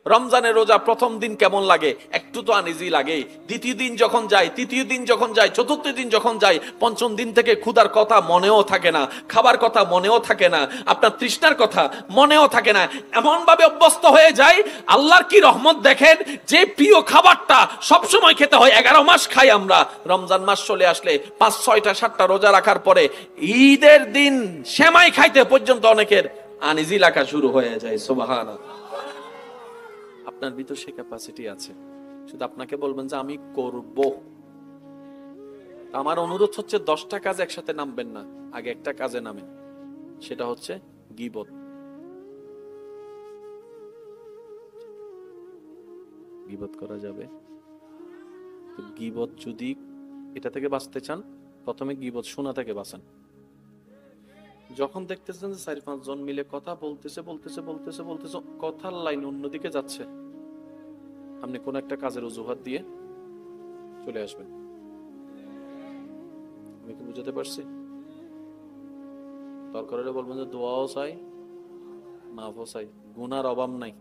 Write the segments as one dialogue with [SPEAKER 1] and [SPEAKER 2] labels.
[SPEAKER 1] রমজানের রোজা প্রথম দিন কেমন লাগে? একটু তো আনইজি লাগে। দ্বিতীয় দিন যখন যায়, তৃতীয় দিন যখন যায়, চতুর্থ দিন যখন যায়, পঞ্চম দিন থেকে ক্ষুধার কথা মনেও থাকে না, খাবার কথা মনেও থাকে না, আপনার তৃষ্ণার কথা মনেও থাকে না। এমন ভাবে অভ্যস্ত হয়ে যায়। আল্লাহর কি রহমত দেখেন, যে প্রিয় খাবারটা সবসময় খেতে হয়, 11 মাস খাই আমরা, রমজান মাস চলে আসলে 5, 6টা, 7টা রোজা রাখার পরে ঈদের দিন সেমাই খাইতে পর্যন্ত অনেকের আনইজি লাগা শুরু হয়ে যায়। সুবহানাল্লাহ। আপনার ভিতর সে ক্যাপাসিটি আছে, শুধু আপনাকে বলবেন যে আমি করব। আমার অনুরোধ হচ্ছে 10টা কাজ একসাথে নামবেন না, আগে একটা কাজে নামেন, সেটা হচ্ছে গীবত। গীবত করা যাবে? গীবত যদি এটা থেকে বাঁচতে চান, প্রথমে গীবত শোনা থেকে বাঁচান। যখন দেখতেছেন যে 4-5 জন মিলে কথা বলতেছে, কথার লাইন অন্যদিকে যাচ্ছে, আপনি কোন একটা কাজের অজুহাত দিয়ে চলে আসবেন। আমি কি বুঝাতে পারছি? দরকার হলে বলবেন যে দোয়াও চাই, মাফও চাই, গুনার অভাব নাই,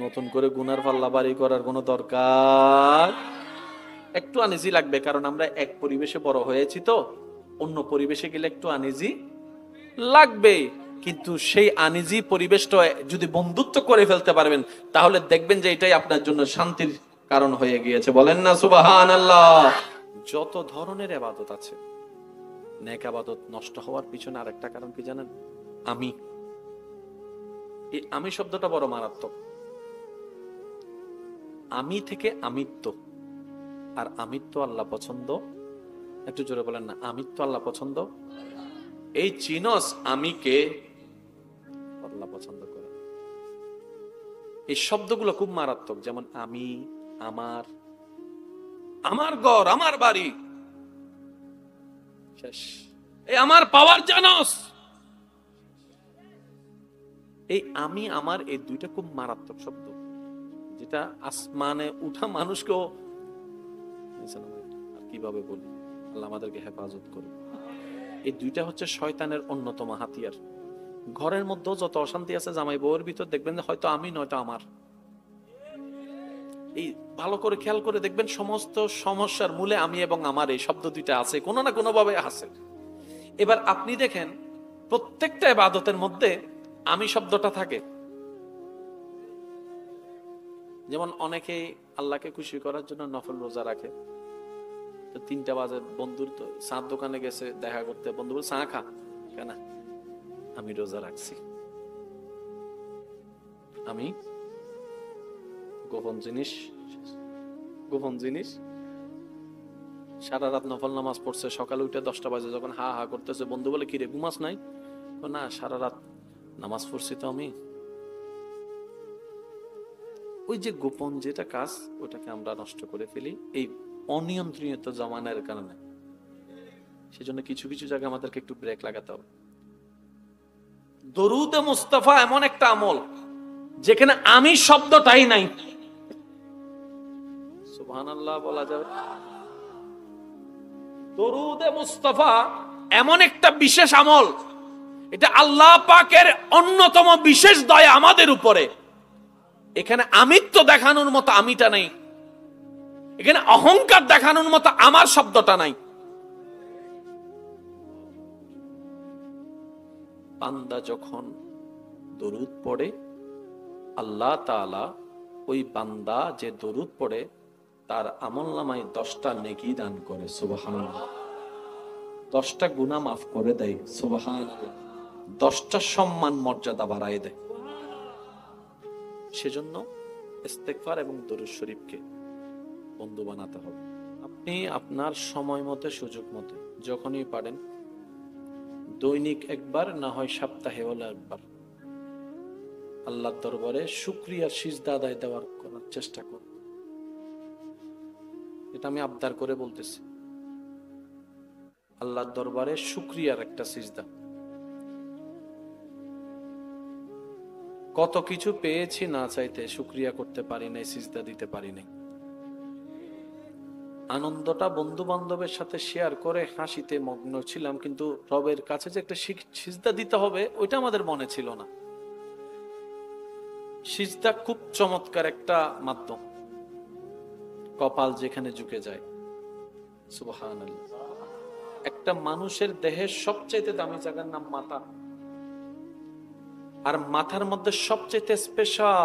[SPEAKER 1] নতুন করে গুনার পাল্লা বাড়ি করার কোনো দরকার। একটু আনইজি লাগবে, কারণ আমরা এক পরিবেশে বড় হয়েছি, তো অন্য পরিবেশে গেলে একটু আনইজি লাগবে। কিন্তু সেই আনইজি পরিবেশটা যদি বন্ধুত্ব করে ফেলতে পারবেন, তাহলে দেখবেন যে এটাই আপনার জন্য শান্তির কারণ হয়ে গিয়েছে। বলেন না সুবহানাল্লাহ। যত ধরনের ইবাদত আছে, নেক ইবাদত নষ্ট হওয়ার পিছনে আরেকটা কারণ কি জানেন? এই আমি শব্দটা বড় মারাত্মক। আমি থেকে আমিত্ব, আর আমিত্ব আল্লাহ পছন্দ। একটু জোরে বলেন না, আমিত্ব আল্লাহ পছন্দ। এই চিনস আমিকে আল্লাহ পছন্দ করে। এই শব্দগুলো খুব মারাত্মক। যেমন আমি, আমার, আমার ঘর, আমার বাড়ি, শেষ। এই আমার পাওয়ার জানস। এই আমি, আমার, এই দুইটা খুব মারাত্মক শব্দ, যেটা আসমানে উঠা মানুষকেও, আর কিভাবে বলি, আল্লাহ আমাদেরকে হেফাজত করুন। এই দুইটা হচ্ছে শয়তানের অন্যতম হাতিয়ার। ঘরের মধ্যে যত অশান্তি আছে জামাই বউয়ের ভিতর, দেখবেন যে হয়তো আমি নয়তো আমার। এই ভালো করে খেয়াল করে দেখবেন, সমস্ত সমস্যার মূলে আমি এবং আমার এই শব্দ দুইটা আছে, কোনো না কোনো ভাবে আছে। এবার আপনি দেখেন, প্রত্যেকটা ইবাদতের মধ্যে আমি শব্দটা থাকে। যেমন অনেকে আল্লাহকে খুশি করার জন্য নফল রোজা রাখে। তো 3টা বাজে বন্ধুর তো চার দোকানে গেছে দেখা করতে, বন্ধু বলে চা খা, কেন? আমি রোজা রাখছি। আমি গোপন জিনিস, গোপন জিনিস। সারা রাত নফল নামাজ পড়ছে, সকালে উঠে 10টা বাজে যখন হা হা করতেছে, বন্ধু বলে কি রে ঘুমাস নাই? না, সারা রাত নামাজ পড়ছি তো আমি। ওই যে গোপন যেটা কাজ, ওটাকে আমরা নষ্ট করে ফেলি এই অনিয়ন্ত্রিত জমানার কারণে। সেজন্য কিছু কিছু জায়গায় আমাদেরকে একটু ব্রেক লাগাতে হবে। দরুদে মুস্তাফা এমন একটা আমল যেখানে আমি শব্দটাই নাই। সুবহানাল্লাহ বলা যাবে? দরুদে মুস্তাফা এমন একটা বিশেষ আমল, এটা আল্লাহ পাকের অন্যতম বিশেষ দয়া আমাদের উপরে। এখানে আমিত্ব দেখানোর মতো আমিটা নাই, এখানে অহংকার দেখানোর মতো আমার শব্দটা নাই। বান্দা যখন দরুদ পড়ে, আল্লাহ তাআলা ওই বান্দা যে দরুদ পড়ে তার আমলনামায় 10টা নেকি দান করে। সুবহানাল্লাহ। 10টা গুনাহ মাফ করে দেয়। সুবহানাল্লাহ। 10টা সম্মান মর্যাদা বাড়ায় দেয়। সেজন্য ইস্তেগফার এবং দরুদ শরীফকে বন্ধু বানাতে হবে। আপনি আপনার সময় মতো, সুযোগ মতো, যখনই পারেন, দৈনিক একবার, না হয় সপ্তাহে হলো একবার, আল্লাহর দরবারে শুকরিয়ার সিজদা আদায় করার চেষ্টা করুন। এটা আমি আবদার করে বলতেছি। আল্লাহর দরবারে শুকরিয়ার একটা সিজদা। কত কিছু পেয়েছি না চাইতে, শুকরিয়া করতে পারি নাই, সিজদা দিতে পারি নাই। আনন্দটা বন্ধু বান্ধবের সাথে শেয়ার করে হাসিতে মগ্ন ছিলাম, কিন্তু রবের কাছে যে একটা সিজদা দিতে হবে ওইটা আমাদের মনে ছিল না। সিজদা খুব চমৎকার একটা মাধ্যম, কপাল যেখানে ঝুঁকে যায়। সুবহানাল্লাহ। একটা মানুষের দেহের সবচেয়ে দামি জায়গার নাম মাথা, আর মাথার মধ্যে সবচেয়ে স্পেশাল